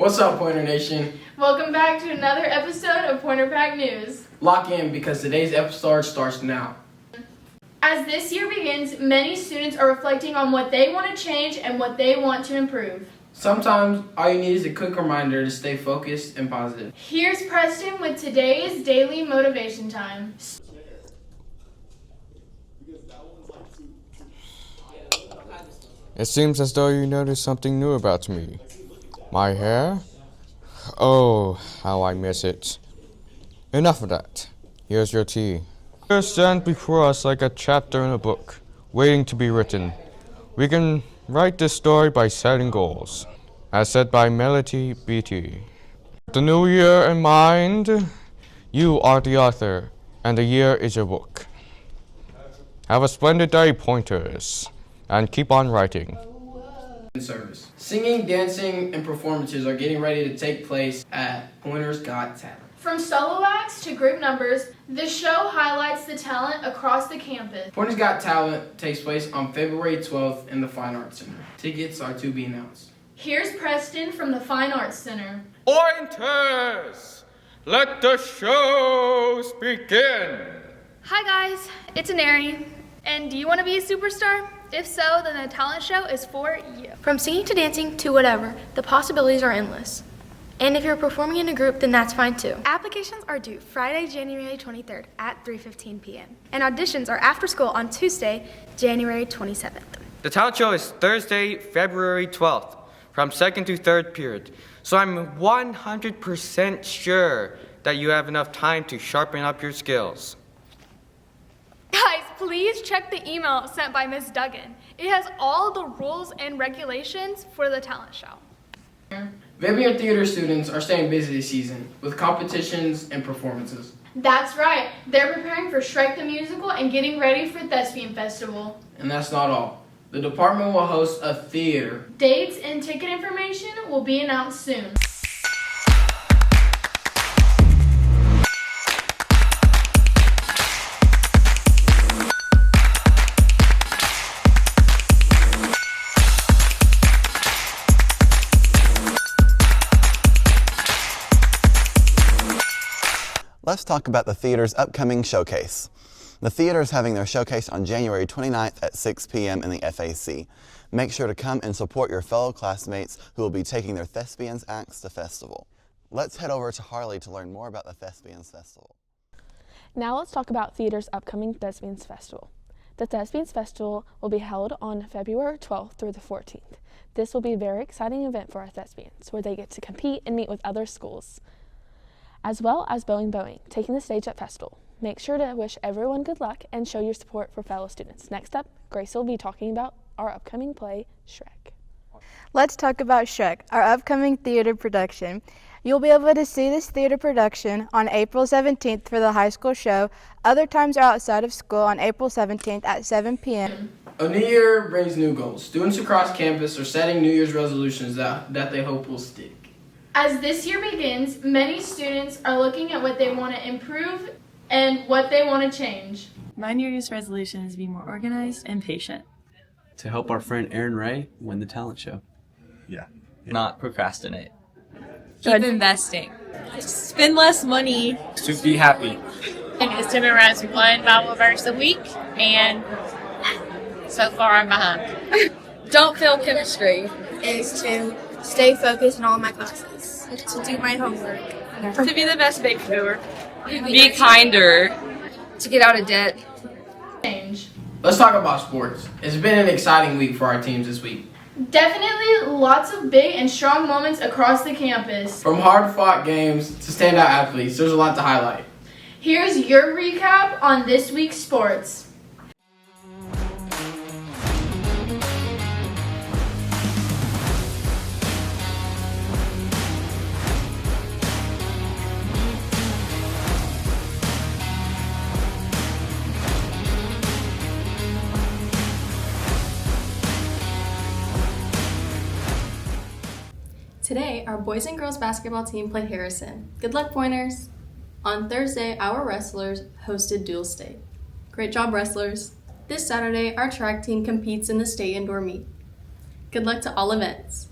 What's up, Pointer Nation? Welcome back to another episode of Pointer Pack News. Lock in because today's episode starts now. As this year begins, many students are reflecting on what they want to change and what they want to improve. Sometimes all you need is a quick reminder to stay focused and positive. Here's Preston with today's daily motivation time. It seems as though you noticed something new about me. My hair? Oh, how I miss it. Enough of that. Here's your tea. It stands before us like a chapter in a book, waiting to be written. We can write this story by setting goals, as said by Melody Beatty. The new year in mind, you are the author, and the year is your book. Have a splendid day, Pointers, and keep on writing. Service. Singing, dancing, and performances are getting ready to take place at Pointers Got Talent. From solo acts to group numbers, the show highlights the talent across the campus. Pointers Got Talent takes place on February 12th in the Fine Arts Center. Tickets are to be announced. Here's Preston from the Fine Arts Center. Pointers! Let the shows begin! Hi guys, it's Anari. And do you want to be a superstar? If so, then the talent show is for you. From singing to dancing to whatever, the possibilities are endless. And if you're performing in a group, then that's fine too. Applications are due Friday, January 23rd at 3:15 p.m. And auditions are after school on Tuesday, January 27th. The talent show is Thursday, February 12th, from 2nd to 3rd period. So I'm 100% sure that you have enough time to sharpen up your skills. Guys, please check the email sent by Ms. Duggan. It has all the rules and regulations for the talent show. Vivian Theater students are staying busy this season with competitions and performances. That's right, they're preparing for Shrek the Musical and getting ready for Thespian Festival. And that's not all. The department will host a theater. Dates and ticket information will be announced soon. Let's talk about the theater's upcoming showcase. The theater is having their showcase on January 29th at 6 p.m. in the FAC. Make sure to come and support your fellow classmates who will be taking their Thespians acts to festival. Let's head over to Harley to learn more about the Thespians Festival. Now let's talk about theater's upcoming Thespians Festival. The Thespians Festival will be held on February 12th through the 14th. This will be a very exciting event for our thespians, where they get to compete and meet with other schools, as well as Boeing, taking the stage at Festival. Make sure to wish everyone good luck and show your support for fellow students. Next up, Grace will be talking about our upcoming play, Shrek. Let's talk about Shrek, our upcoming theater production. You'll be able to see this theater production on April 17th for the high school show. Other times are outside of school on April 17th at 7 p.m. A new year brings new goals. Students across campus are setting New Year's resolutions that they hope will stick. As this year begins, many students are looking at what they want to improve and what they want to change. My New Year's resolution is to be more organized and patient. To help our friend Aaron Ray win the talent show. Yeah. Not procrastinate. Keep investing. Spend less money. To be happy. And it's to memorize one Bible verse a week, and so far I'm behind. Don't fail chemistry. Is to stay focused in all my classes, to do my homework, To be the best big doer. Be kinder. to get out of debt. Change. Let's talk about sports. It's been an exciting week for our teams this week. Definitely lots of big and strong moments across the campus. From hard-fought games to standout athletes, there's a lot to highlight. Here's your recap on this week's sports. Today, our boys and girls basketball team played Harrison. Good luck, Pointers! On Thursday, our wrestlers hosted Dual State. Great job, wrestlers! This Saturday, our track team competes in the state indoor meet. Good luck to all events!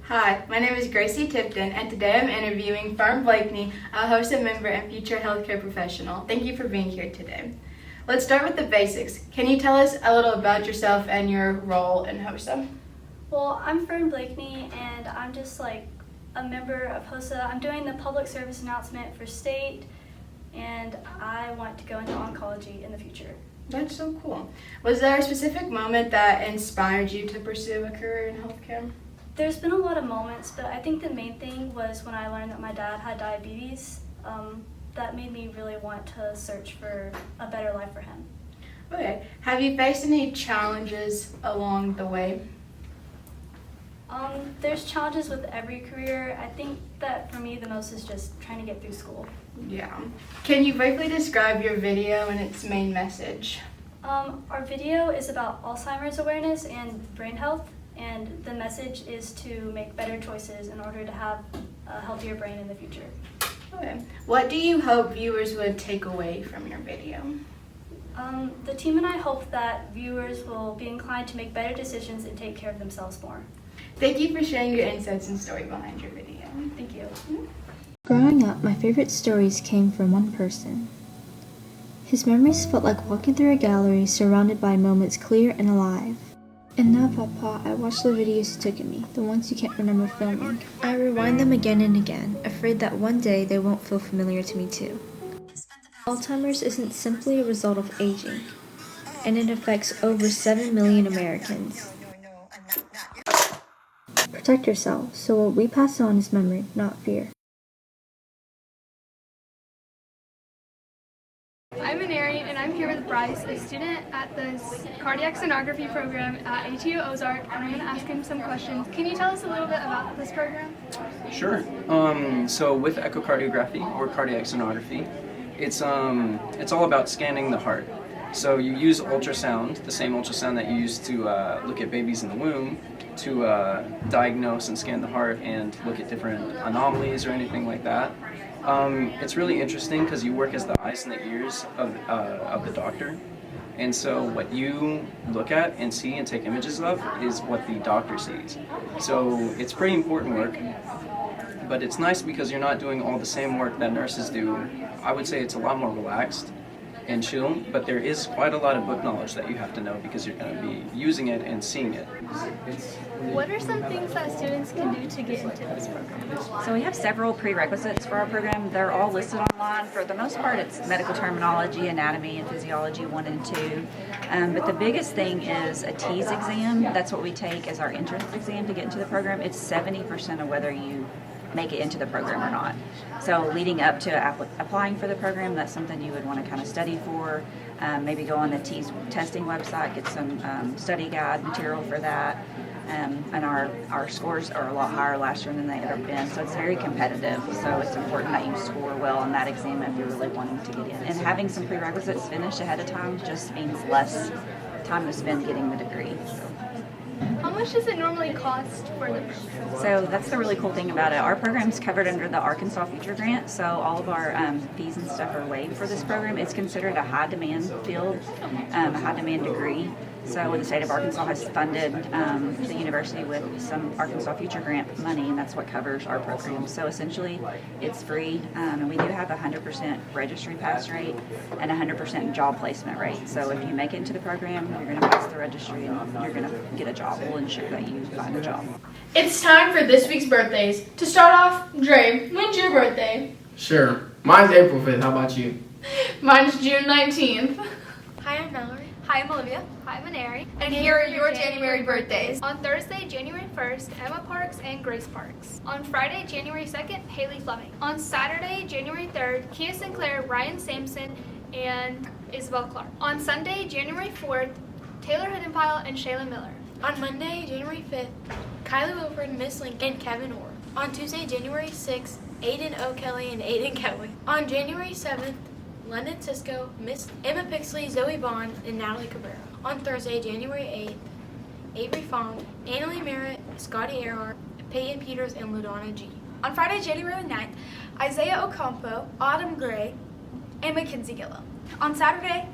Hi, my name is Gracie Tipton, and today I'm interviewing Fern Blakeney, a HOSA member and future healthcare professional. Thank you for being here today. Let's start with the basics. Can you tell us a little about yourself and your role in HOSA? Well, I'm Fern Blakeney, and I'm just like a member of HOSA. I'm doing the public service announcement for state, and I want to go into oncology in the future. That's so cool. Was there a specific moment that inspired you to pursue a career in healthcare? There's been a lot of moments, but I think the main thing was when I learned that my dad had diabetes. That made me really want to search for a better life for him. Okay. Have you faced any challenges along the way? There's challenges with every career. I think that for me the most is just trying to get through school. Yeah. Can you briefly describe your video and its main message? Our video is about Alzheimer's awareness and brain health, and the message is to make better choices in order to have a healthier brain in the future. Okay. What do you hope viewers would take away from your video? The team and I hope that viewers will be inclined to make better decisions and take care of themselves more. Thank you for sharing your insights and story behind your video. Thank you. Growing up, my favorite stories came from one person. His memories felt like walking through a gallery surrounded by moments clear and alive. And now, Papa, I watch the videos you took of me, the ones you can't remember filming. I rewind them again and again, afraid that one day they won't feel familiar to me too. Alzheimer's isn't simply a result of aging, and it affects over 7 million Americans. Protect yourself, so what we pass on is memory, not fear. I'm Anari, and I'm here with Bryce, a student at the cardiac sonography program at ATU Ozark, and I'm going to ask him some questions. Can you tell us a little bit about this program? Sure. So with echocardiography or cardiac sonography, it's all about scanning the heart. So you use ultrasound, the same ultrasound that you use to look at babies in the womb, to diagnose and scan the heart and look at different anomalies or anything like that. It's really interesting because you work as the eyes and the ears of the doctor. And so what you look at and see and take images of is what the doctor sees. So it's pretty important work, but it's nice because you're not doing all the same work that nurses do. I would say it's a lot more relaxed and chill, but there is quite a lot of book knowledge that you have to know because you're going to be using it and seeing it. What are some things that students can do to get into this program? So we have several prerequisites for our program. They're all listed online. For the most part, it's medical terminology, anatomy, and physiology 1 and 2. But the biggest thing is a TEAS exam. That's what we take as our entrance exam to get into the program. It's 70% of whether you make it into the program or not. So leading up to applying for the program, that's something you would want to kind of study for. Maybe go on the TEAS testing website, get some study guide material for that. And our scores are a lot higher last year than they've ever been, so it's very competitive. So it's important that you score well on that exam if you're really wanting to get in. And having some prerequisites finished ahead of time just means less time to spend getting the degree. How much does it normally cost for the program? So that's the really cool thing about it. Our program's covered under the Arkansas Future Grant, so all of our fees and stuff are waived for this program. It's considered a high demand field, a high demand degree. So the state of Arkansas has funded the university with some Arkansas Future Grant money, and that's what covers our program. So essentially, it's free, and we do have a 100% registry pass rate and 100% job placement rate. So if you make it into the program, you're going to pass the registry and you're going to get a job. We'll ensure that you find a job. It's time for this week's birthdays. To start off, Dre, when's your birthday? Sure. Mine's April 5th. How about you? Mine's June 19th. Hi, I'm Valerie. Hi, I'm Olivia. Hi, I'm Anari. And here are your January birthdays. On Thursday, January 1st, Emma Parks and Grace Parks. On Friday, January 2nd, Haley Fleming. On Saturday, January 3rd, Kia Sinclair, Ryan Sampson, and Isabel Clark. On Sunday, January 4th, Taylor Hiddenpile and Shayla Miller. On Monday, January 5th, Kylie Wilford, Miss Lincoln, and Kevin Orr. On Tuesday, January 6th, Aiden O'Kelly and Aiden Kelly. On January 7th, London Cisco, Miss Emma Pixley, Zoe Bond, and Natalie Cabrera. On Thursday, January 8th, Avery Fong, Annalie Merritt, Scotty Earhart, Peyton Peters, and Ludana G. On Friday, January 9th, Isaiah Ocampo, Autumn Gray, and Mackenzie Gillow. On Saturday,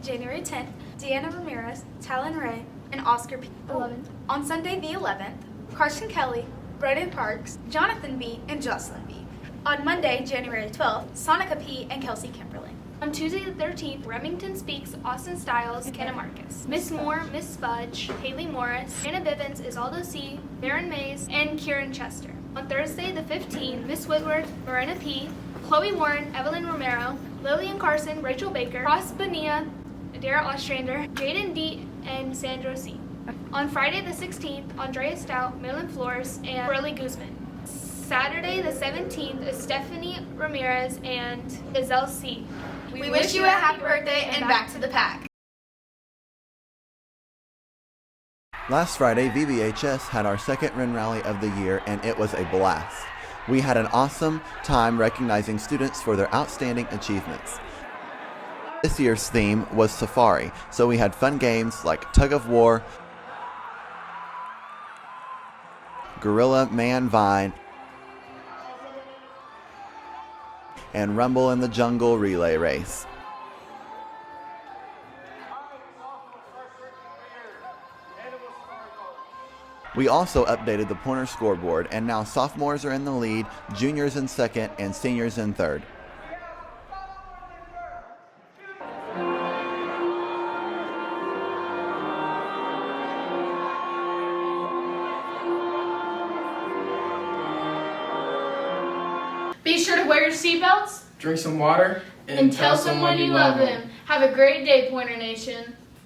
January 10th, Deanna Ramirez, Talon Ray, and Oscar P. 11th. On Sunday, the 11th, Carson Kelly, Brandon Parks, Jonathan B., and Jocelyn B. On Monday, January 12th, Sonica P. and Kelsey Kimberly. On Tuesday the 13th, Remington Speaks, Austin Styles, and Kenna Marcus. Miss Moore, Miss Fudge, Haley Morris, Anna Bivens, Isaldo C., Baron Mays, and Kieran Chester. On Thursday the 15th, Miss Whitworth, Morena P., Chloe Warren, Evelyn Romero, Lillian Carson, Rachel Baker, Ross Bonilla, Dara Ostrander, Jaden D., and Sandra C. On Friday the 16th, Andrea Stout, Maylin Flores, and Burley Guzman. Saturday the 17th is Stephanie Ramirez and Iselle C. We wish you a happy birthday and back to the pack. Last Friday, VBHS had our second Run Rally of the year, and it was a blast. We had an awesome time recognizing students for their outstanding achievements. This year's theme was Safari, so we had fun games like Tug of War, Gorilla Man Vine, and Rumble in the Jungle Relay Race. We also updated the Pointer scoreboard, and now sophomores are in the lead, juniors in second, and seniors in third. Be sure to wear your seatbelts Drink some water and tell someone you love them. Have a great day, Pointer Nation.